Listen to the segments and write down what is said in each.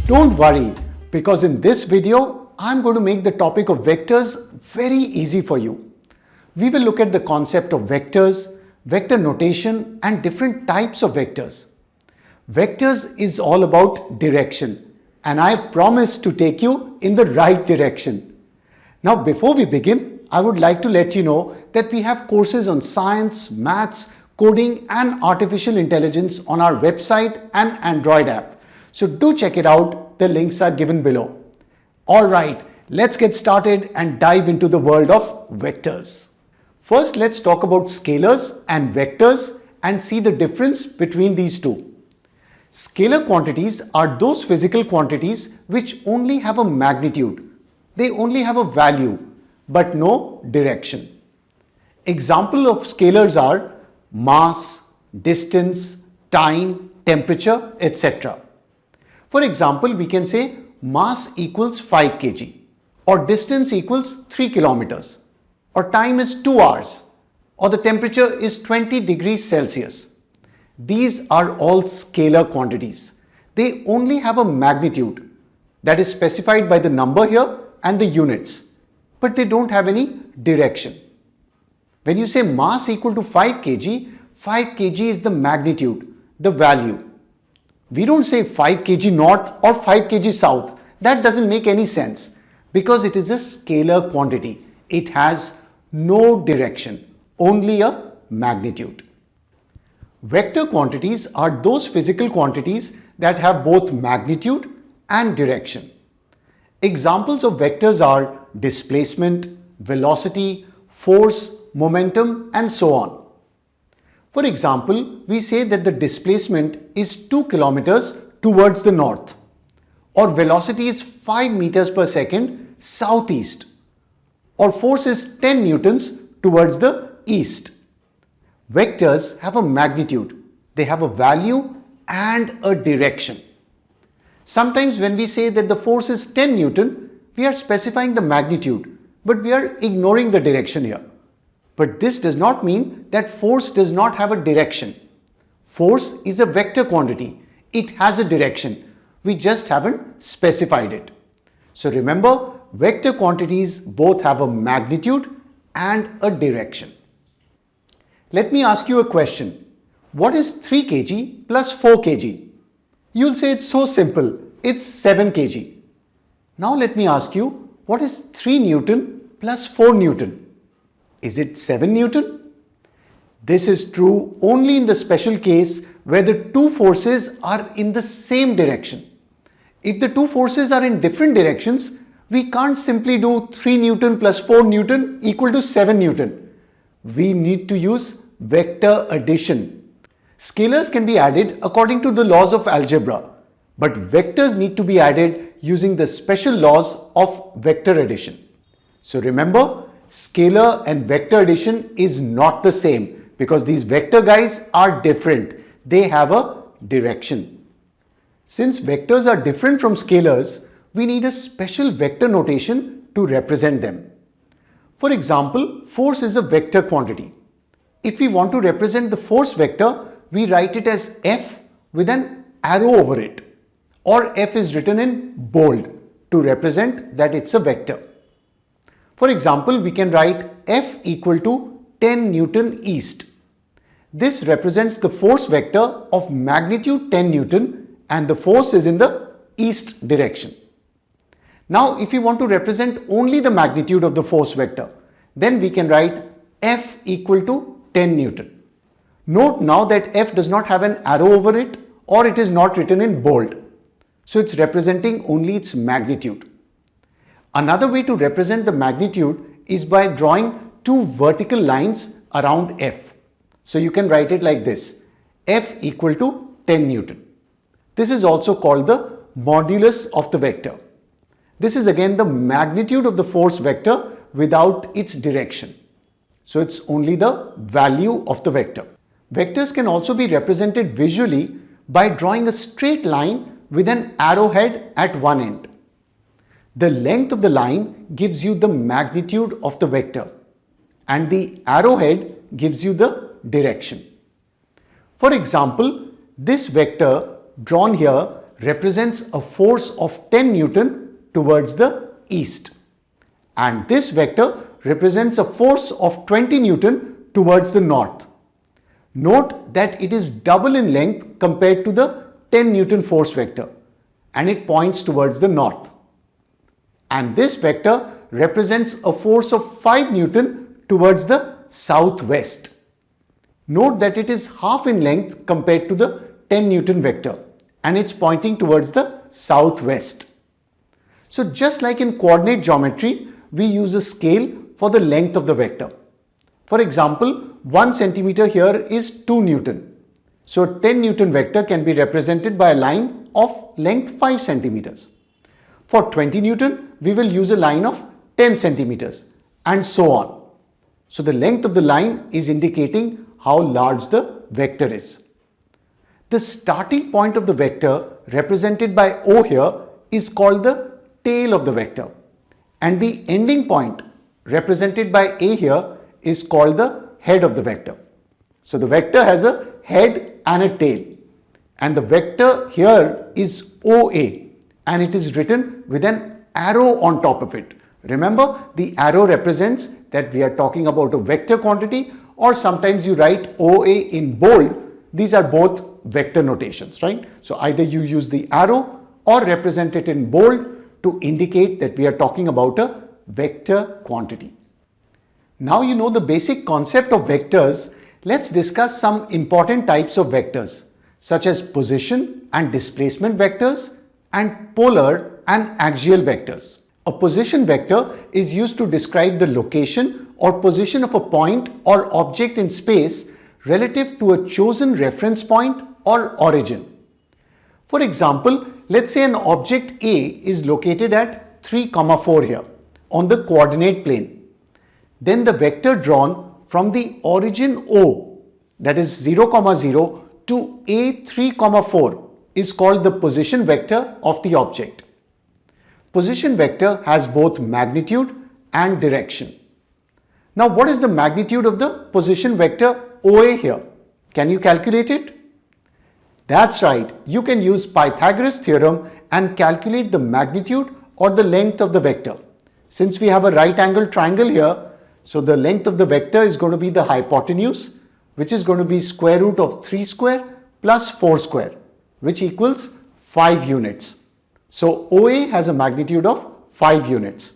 Don't worry, because in this video, I'm going to make the topic of vectors very easy for you. We will look at the concept of vectors, vector notation, and different types of vectors. Vectors is all about direction, and I promise to take you in the right direction. Now, before we begin, I would like to let you know that we have courses on science, maths, coding, and artificial intelligence on our website and Android app. So do check it out. The links are given below. All right, let's get started and dive into the world of vectors. First, let's talk about scalars and vectors and see the difference between these two. Scalar quantities are those physical quantities which only have a magnitude. They only have a value, but no direction. Examples of scalars are mass, distance, time, temperature, etc. For example, we can say mass equals 5 kg, or distance equals 3 kilometers, or time is 2 hours, or the temperature is 20 degrees Celsius. These are all scalar quantities. They only have a magnitude that is specified by the number here and the units, but they don't have any direction. When you say mass equal to 5 kg, 5 kg is the magnitude, the value. We don't say 5 kg north or 5 kg south. That doesn't make any sense because it is a scalar quantity. It has no direction, only a magnitude. Vector quantities are those physical quantities that have both magnitude and direction. Examples of vectors are displacement, velocity, force, momentum, and so on. For example, we say that the displacement is 2 kilometers towards the north, or velocity is 5 meters per second southeast, or force is 10 newtons towards the east. Vectors have a magnitude, they have a value and a direction. Sometimes when we say that the force is 10 Newton, we are specifying the magnitude, but we are ignoring the direction here. But this does not mean that force does not have a direction. Force is a vector quantity. It has a direction. We just haven't specified it. So remember, vector quantities both have a magnitude and a direction. Let me ask you a question. What is 3 kg plus 4 kg? You'll say it's so simple. It's 7 kg. Now let me ask you, what is 3 Newton plus 4 Newton? Is it 7 Newton? This is true only in the special case where the two forces are in the same direction. If the two forces are in different directions, we can't simply do 3 Newton plus 4 Newton equal to 7 Newton. We need to use vector addition. Scalars can be added according to the laws of algebra, but vectors need to be added using the special laws of vector addition. So remember, scalar and vector addition is not the same because these vector guys are different. They have a direction. Since vectors are different from scalars, we need a special vector notation to represent them. For example, force is a vector quantity. If we want to represent the force vector, we write it as F with an arrow over it, or F is written in bold to represent that it's a vector. For example, we can write F equal to 10 Newton east. This represents the force vector of magnitude 10 Newton and the force is in the east direction. Now, if you want to represent only the magnitude of the force vector, then we can write F equal to 10 Newton. Note now that F does not have an arrow over it or it is not written in bold. So it's representing only its magnitude. Another way to represent the magnitude is by drawing two vertical lines around F. So you can write it like this, F equal to 10 Newton. This is also called the modulus of the vector. This is again the magnitude of the force vector without its direction. So it's only the value of the vector. Vectors can also be represented visually by drawing a straight line with an arrowhead at one end. The length of the line gives you the magnitude of the vector and the arrowhead gives you the direction. For example, this vector drawn here represents a force of 10 Newton towards the east, and this vector represents a force of 20 Newton towards the north. Note that it is double in length compared to the 10 Newton force vector, and it points towards the north. And this vector represents a force of 5 Newton towards the southwest. Note that it is half in length compared to the 10 Newton vector, and it's pointing towards the southwest. So just like in coordinate geometry, we use a scale for the length of the vector. For example, 1 centimeter here is 2 Newton. So a 10 Newton vector can be represented by a line of length 5 centimeters. For 20 Newton, we will use a line of 10 centimeters and so on. So the length of the line is indicating how large the vector is. The starting point of the vector represented by O here is called the tail of the vector, and the ending point represented by A here is called the head of the vector. So the vector has a head and a tail, and the vector here is OA, and it is written with an arrow on top of it. Remember, the arrow represents that we are talking about a vector quantity, or sometimes you write OA in bold. These are both vector notations, right? So either you use the arrow or represent it in bold to indicate that we are talking about a vector quantity. Now you know the basic concept of vectors. Let's discuss some important types of vectors, such as position and displacement vectors and polar and axial vectors. A position vector is used to describe the location or position of a point or object in space relative to a chosen reference point or origin. For example, let's say an object A is located at 3, 4 here on the coordinate plane. Then the vector drawn from the origin O, that is 0, 0 to A 3, 4 is called the position vector of the object. Position vector has both magnitude and direction. Now what is the magnitude of the position vector OA here? Can you calculate it? That's right, you can use Pythagoras theorem and calculate the magnitude or the length of the vector. Since we have a right angle triangle here, so the length of the vector is going to be the hypotenuse, which is going to be square root of 3 square plus 4 square, which equals 5 units. So OA has a magnitude of 5 units.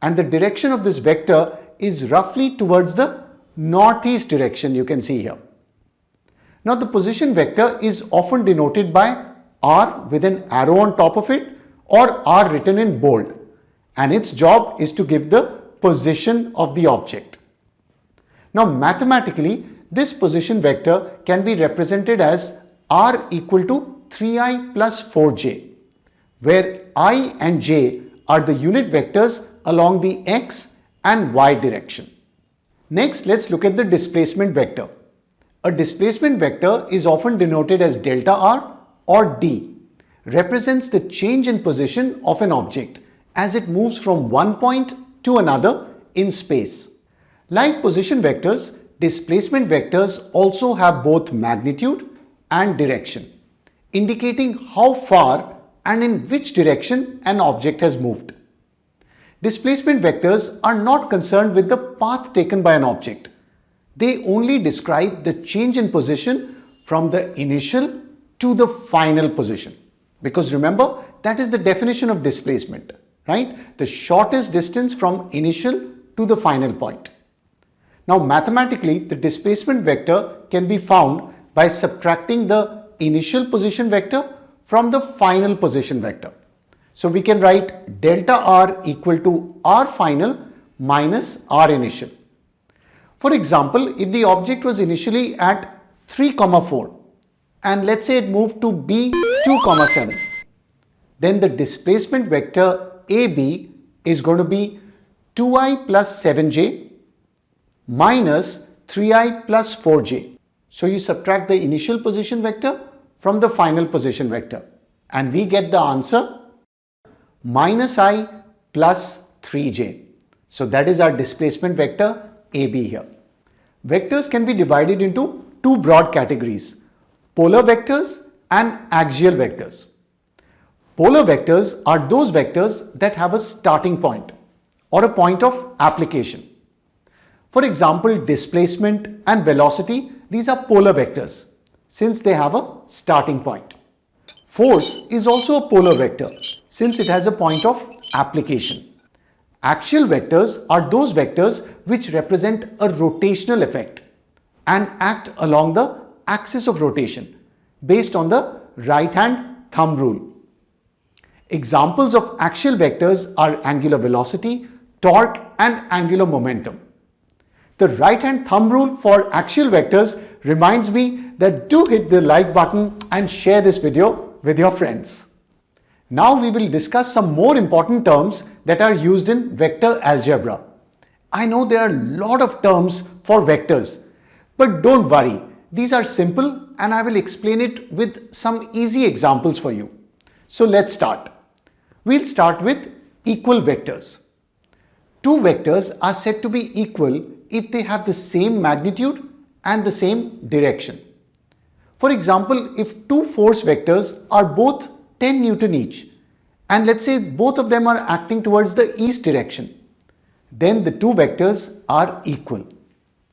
And the direction of this vector is roughly towards the northeast direction, you can see here. Now the position vector is often denoted by R with an arrow on top of it, or R written in bold, and its job is to give the position of the object. Now mathematically, this position vector can be represented as R equal to 3i plus 4j, where I and j are the unit vectors along the x and y direction. Next, let's look at the displacement vector. A displacement vector is often denoted as delta r or d, represents the change in position of an object as it moves from one point to another in space. Like position vectors, displacement vectors also have both magnitude and direction, indicating how far and in which direction an object has moved. Displacement vectors are not concerned with the path taken by an object. They only describe the change in position from the initial to the final position. Because remember, that is the definition of displacement, right? The shortest distance from initial to the final point. Now mathematically, the displacement vector can be found by subtracting the initial position vector from the final position vector. So we can write delta r equal to r final minus r initial. For example, if the object was initially at 3, 4 and let's say it moved to b 2, 7, then the displacement vector AB is going to be 2i plus 7j minus 3i plus 4j. So you subtract the initial position vector from the final position vector and we get the answer minus I plus 3j. So that is our displacement vector AB here. Vectors can be divided into two broad categories: polar vectors and axial vectors. Polar vectors are those vectors that have a starting point or a point of application. For example, displacement and velocity, these are polar vectors since they have a starting point. Force is also a polar vector since it has a point of application. Axial vectors are those vectors which represent a rotational effect and act along the axis of rotation based on the right-hand thumb rule. Examples of axial vectors are angular velocity, torque, and angular momentum. The right-hand thumb rule for axial vectors reminds me that do hit the like button and share this video with your friends. Now we will discuss some more important terms that are used in vector algebra. I know there are a lot of terms for vectors, but don't worry, these are simple and I will explain it with some easy examples for you. So let's start. We'll start with equal vectors. Two vectors are said to be equal if they have the same magnitude and the same direction. For example, if two force vectors are both 10 Newton each, and let's say both of them are acting towards the east direction, then the two vectors are equal.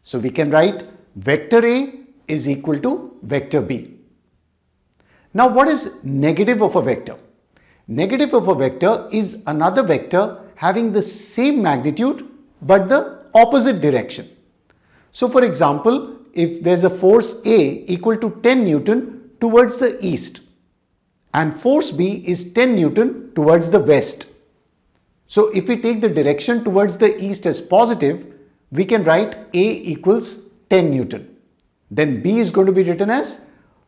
So we can write vector A is equal to vector B. Now what is negative of a vector? Negative of a vector is another vector having the same magnitude but the opposite direction. So for example, if there's a force A equal to 10 Newton towards the east and force B is 10 Newton towards the west. So if we take the direction towards the east as positive, we can write A equals 10 Newton. Then B is going to be written as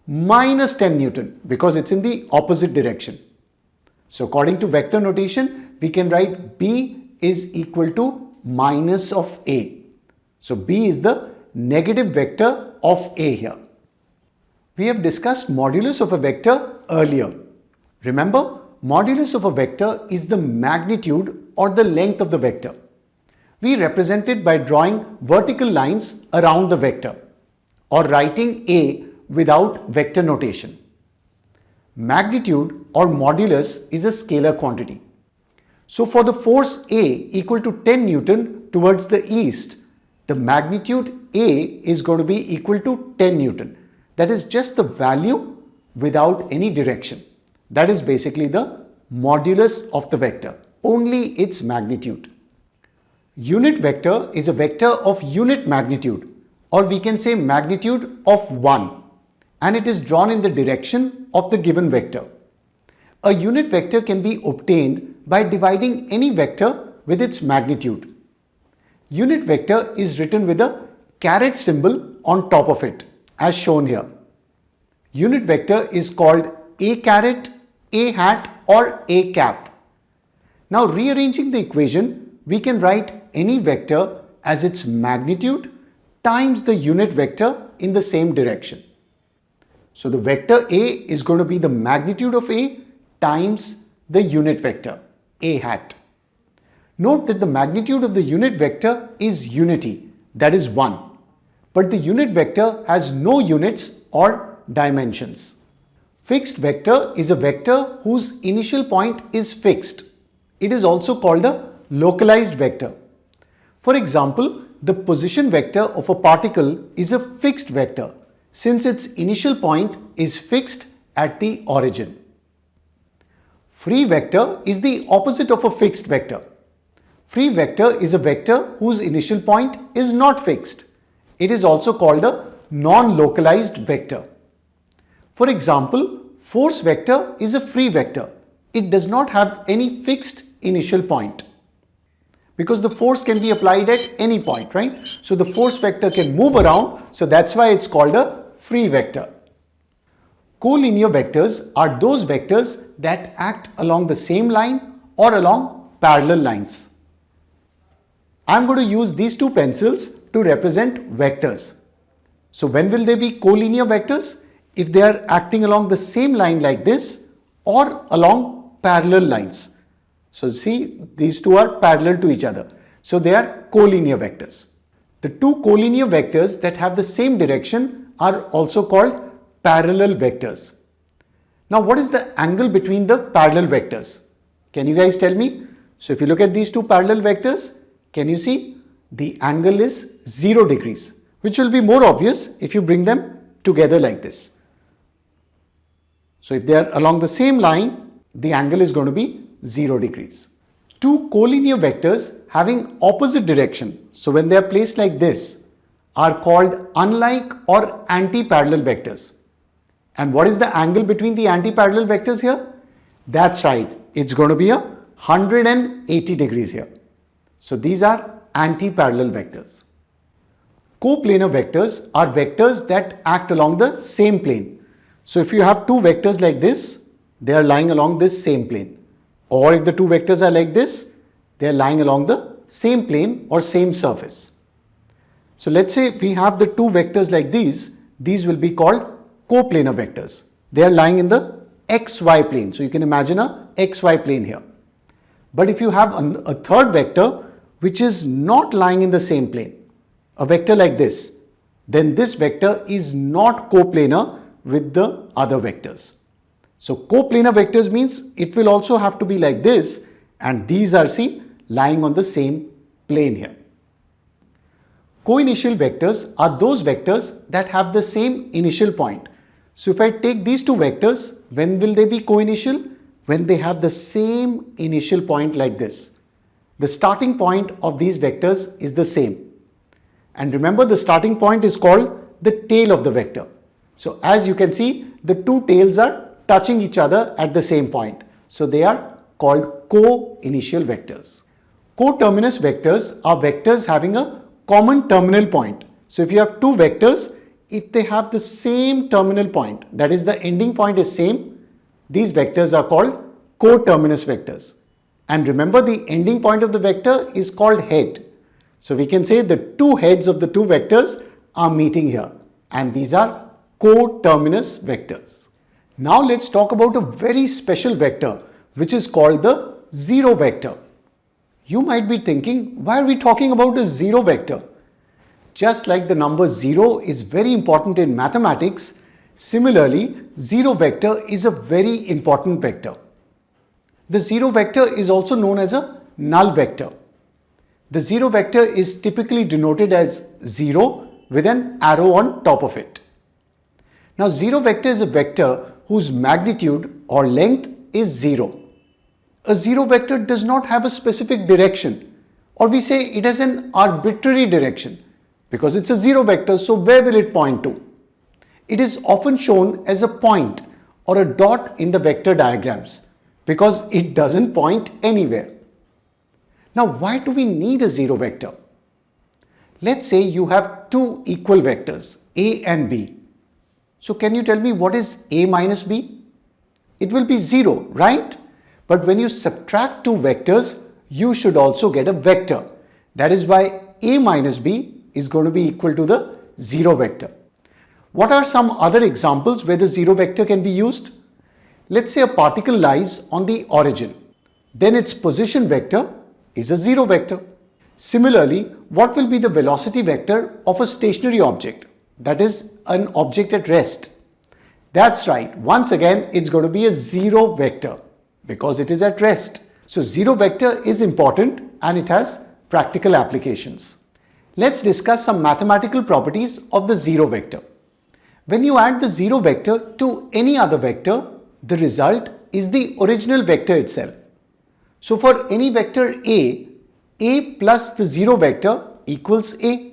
minus 10 Newton because it's in the opposite direction. So according to vector notation, we can write B is equal to minus of A. So B is the negative vector of A here. We have discussed modulus of a vector earlier. Remember, modulus of a vector is the magnitude or the length of the vector. We represent it by drawing vertical lines around the vector or writing A without vector notation. Magnitude or modulus is a scalar quantity. So for the force A equal to 10 Newton towards the east, the magnitude A is going to be equal to 10 Newton. That is just the value without any direction. That is basically the modulus of the vector, only its magnitude. Unit vector is a vector of unit magnitude, or we can say magnitude of 1, and it is drawn in the direction of the given vector. A unit vector can be obtained by dividing any vector with its magnitude. Unit vector is written with a caret symbol on top of it, as shown here. Unit vector is called A caret, A hat, or A cap. Now rearranging the equation, we can write any vector as its magnitude times the unit vector in the same direction. So the vector A is going to be the magnitude of A times the unit vector, A hat. Note that the magnitude of the unit vector is unity, that is 1. But the unit vector has no units or dimensions. Fixed vector is a vector whose initial point is fixed. It is also called a localized vector. For example, the position vector of a particle is a fixed vector since its initial point is fixed at the origin. Free vector is the opposite of a fixed vector. Free vector is a vector whose initial point is not fixed. It is also called a non-localized vector. For example, force vector is a free vector. It does not have any fixed initial point because the force can be applied at any point, right? So the force vector can move around, so that's why it's called a free vector. Collinear vectors are those vectors that act along the same line or along parallel lines. I'm going to use these two pencils to represent vectors. So when will they be collinear vectors? If they are acting along the same line like this or along parallel lines. So see, these two are parallel to each other. So they are collinear vectors. The two collinear vectors that have the same direction are also called parallel vectors. Now, what is the angle between the parallel vectors? Can you guys tell me? So, if you look at these two parallel vectors, can you see the angle is 0 degrees, which will be more obvious if you bring them together like this. So, if they are along the same line, the angle is going to be 0 degrees. Two collinear vectors having opposite direction, so when they are placed like this, are called unlike or anti-parallel vectors. And what is the angle between the anti-parallel vectors here? That's right, it's going to be 180 degrees here. So these are anti-parallel vectors. Coplanar vectors are vectors that act along the same plane. So if you have two vectors like this, they are lying along this same plane. Or if the two vectors are like this, they are lying along the same plane or same surface. So let's say we have the two vectors like these will be called coplanar vectors. They are lying in the xy plane. So you can imagine a xy plane here. But if you have a third vector which is not lying in the same plane, a vector like this, then this vector is not coplanar with the other vectors. So coplanar vectors means it will also have to be like this, and these are lying on the same plane here. Coinitial vectors are those vectors that have the same initial point. So if I take these two vectors, when will they be coinitial? When they have the same initial point like this. The starting point of these vectors is the same. And remember, the starting point is called the tail of the vector. So as you can see, the two tails are touching each other at the same point. So they are called co-initial vectors. Co-terminus vectors are vectors having a common terminal point. So if you have two vectors, if they have the same terminal point, that is the ending point is same, these vectors are called co-terminus vectors. And remember, the ending point of the vector is called head. So we can say the two heads of the two vectors are meeting here, and these are co-terminus vectors. Now let's talk about a very special vector which is called the zero vector. You might be thinking, why are we talking about a zero vector? Just like the number 0 is very important in mathematics, similarly, zero vector is a very important vector. The zero vector is also known as a null vector. The zero vector is typically denoted as 0 with an arrow on top of it. Now, zero vector is a vector whose magnitude or length is 0. A zero vector does not have a specific direction, or we say it has an arbitrary direction because it's a zero vector, so where will it point to? It is often shown as a point or a dot in the vector diagrams because it doesn't point anywhere. Now, why do we need a zero vector? Let's say you have two equal vectors, A and B. So can you tell me what is A minus B? It will be 0, right? But when you subtract two vectors, you should also get a vector. That is why A minus B is going to be equal to the zero vector. What are some other examples where the zero vector can be used? Let's say a particle lies on the origin. Then its position vector is a zero vector. Similarly, what will be the velocity vector of a stationary object? That is an object at rest. That's right. Once again, it's going to be a zero vector because it is at rest. So zero vector is important and it has practical applications. Let's discuss some mathematical properties of the zero vector. When you add the zero vector to any other vector, the result is the original vector itself. So for any vector A plus the zero vector equals A.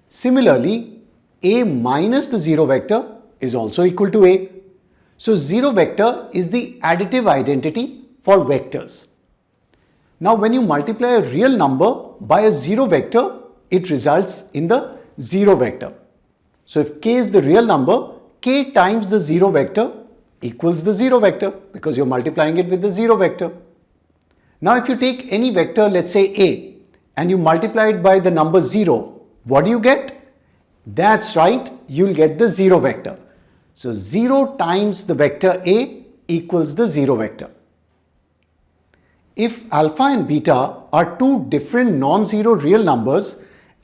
Similarly, A minus the zero vector is also equal to A. So zero vector is the additive identity for vectors. Now when you multiply a real number by a zero vector, it results in the zero vector. So if k is the real number, k times the zero vector equals the zero vector because you're multiplying it with the zero vector. Now if you take any vector, let's say A, and you multiply it by the number 0, what do you get? That's right, you'll get the zero vector. So 0 times the vector A equals the zero vector. If alpha and beta are two different non-zero real numbers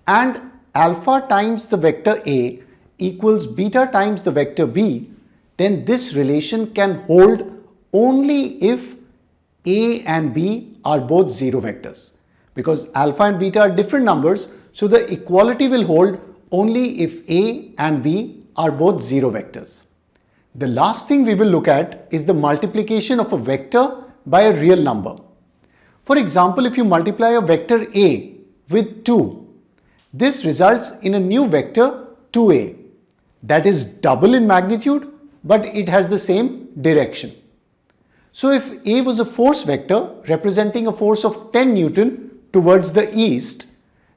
and alpha times the vector A equals beta times the vector B, then this relation can hold only if A and B are both zero vectors. Because alpha and beta are different numbers, so the equality will hold only if A and B are both zero vectors. The last thing we will look at is the multiplication of a vector by a real number. For example, if you multiply a vector A with 2, this results in a new vector 2A. That is double in magnitude, but it has the same direction. So if A was a force vector representing a force of 10 Newton towards the east,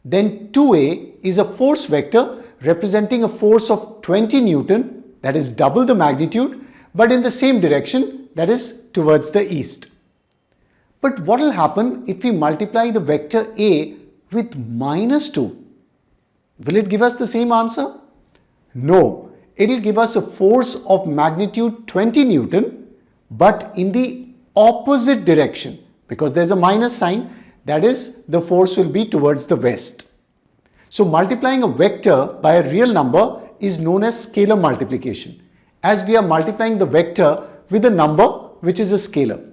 then 2A is a force vector representing a force of 20 Newton, that is double the magnitude, but in the same direction, that is towards the east. But what will happen if we multiply the vector A with -2? Will it give us the same answer? No, it will give us a force of magnitude 20 Newton, but in the opposite direction, because there's a minus sign, that is, the force will be towards the west. So multiplying a vector by a real number is known as scalar multiplication, as we are multiplying the vector with a number which is a scalar.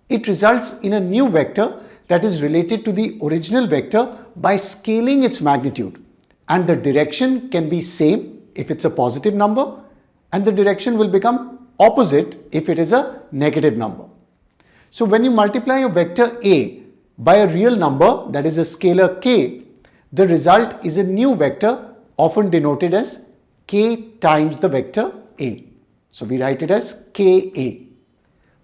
It results in a new vector that is related to the original vector by scaling its magnitude, and the direction can be same if it's a positive number, and the direction will become opposite if it is a negative number. So when you multiply a vector A by a real number, that is a scalar k, the result is a new vector often denoted as k times the vector A. So we write it as Ka.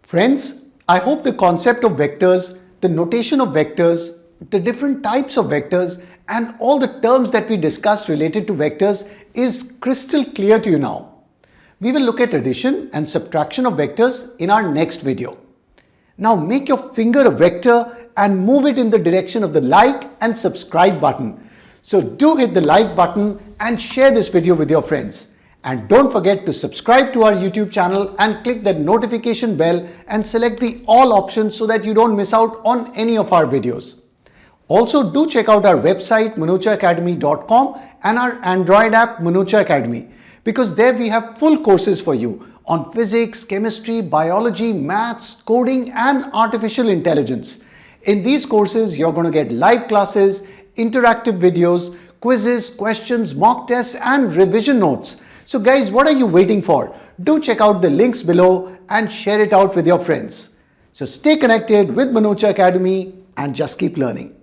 Friends, I hope the concept of vectors, the notation of vectors, the different types of vectors, and all the terms that we discussed related to vectors is crystal clear to you now. We will look at addition and subtraction of vectors in our next video. Now make your finger a vector and move it in the direction of the like and subscribe button. So do hit the like button and share this video with your friends. And don't forget to subscribe to our YouTube channel and click that notification bell and select the all options so that you don't miss out on any of our videos. Also do check out our website manochaacademy.com and our Android app Manocha Academy, because there we have full courses for you on physics, chemistry, biology, maths, coding and artificial intelligence. In these courses, you're going to get live classes, interactive videos, quizzes, questions, mock tests and revision notes. So guys, what are you waiting for? Do check out the links below and share it out with your friends. So stay connected with Manocha Academy and just keep learning.